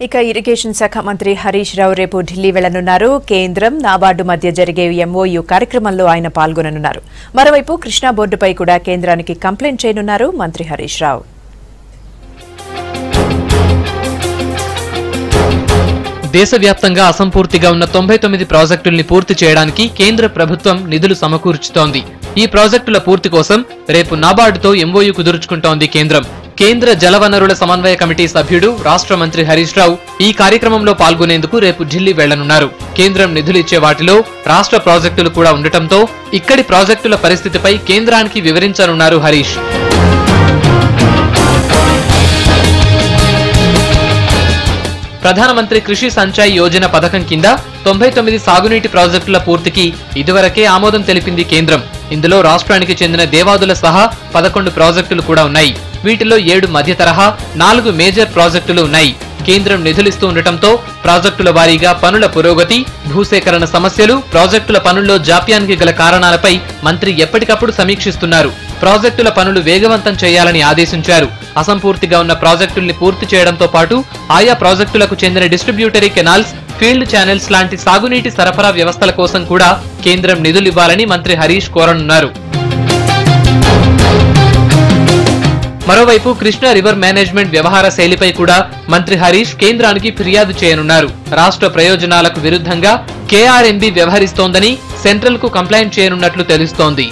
ఇక ఇరిగేషన్ శాఖ మంత్రి హరీష్ రావు రేపు ఢిల్లీ వెళ్లనున్నారు. కేంద్రం నాబార్డు మధ్య జరిగే ఎంఓయూ కార్యక్రమంలో ఆయన పాల్గొననున్నారు. మరోవైపు కృష్ణా బోర్డుపై కూడా కేంద్రానికి కంప్లైంట్ చేయనున్నారు మంత్రి హరీష్ రావు. దేశవ్యాప్తంగా అసంపూర్తిగా ఉన్న 99 ప్రాజెక్టుల్ని పూర్తి చేయడానికి కేంద్ర ప్రభుత్వం నిధులు సమకూర్చుతోంది. ఈ ప్రాజెక్టుల పూర్తి కోసం రేపు నాబార్డుతో ఎంఓయూ కుదుర్చుకుంటోంది కేంద్రం. కేంద్ర జలవనరుల సమన్వయ కమిటీ సభ్యుడు రాష్ట్ర మంత్రి హరీష్ రావు ఈ కార్యక్రమంలో పాల్గొనేందుకు రేపు ఢిల్లీ వెళ్లనున్నారు. కేంద్రం నిధులిచ్చే వాటిలో రాష్ట్ర ప్రాజెక్టులు కూడా ఉండటంతో ఇక్కడి ప్రాజెక్టుల పరిస్థితిపై కేంద్రానికి వివరించనున్నారు హరీష్. ప్రధానమంత్రి కృషి సంచాయ్ యోజన పథకం కింద 99 సాగునీటి ప్రాజెక్టుల పూర్తికి ఇదివరకే ఆమోదం తెలిపింది కేంద్రం. ఇందులో రాష్ట్రానికి చెందిన దేవాదుల సహా 11 ప్రాజెక్టులు కూడా ఉన్నాయి. వీటిలో 7 మధ్య తరహా, 4 మేజర్ ప్రాజెక్టులు ఉన్నాయి. కేంద్రం నిధులిస్తూ ఉండటంతో ప్రాజెక్టుల వారీగా పనుల పురోగతి, భూసేకరణ సమస్యలు, ప్రాజెక్టుల పనుల్లో జాప్యానికి గల కారణాలపై మంత్రి ఎప్పటికప్పుడు సమీక్షిస్తున్నారు. ప్రాజెక్టుల పనులు వేగవంతం చేయాలని ఆదేశించారు. అసంపూర్తిగా ఉన్న ప్రాజెక్టుల్ని పూర్తి చేయడంతో పాటు ఆయా ప్రాజెక్టులకు చెందిన డిస్ట్రిబ్యూటరీ కెనాల్స్, ఫీల్డ్ ఛానల్స్ లాంటి సాగునీటి సరఫరా వ్యవస్థల కోసం కూడా కేంద్రం నిధులివ్వాలని మంత్రి హరీష్ కోరనున్నారు. మరోవైపు కృష్ణా రివర్ మేనేజ్మెంట్ వ్యవహార శైలిపై కూడా మంత్రి హరీష్ కేంద్రానికి ఫిర్యాదు చేయనున్నారు. రాష్ట్ర ప్రయోజనాలకు విరుద్ధంగా కేఆర్ఎంబీ వ్యవహరిస్తోందని సెంట్రల్ కు కంప్లైంట్ చేయనున్నట్లు తెలుస్తోంది.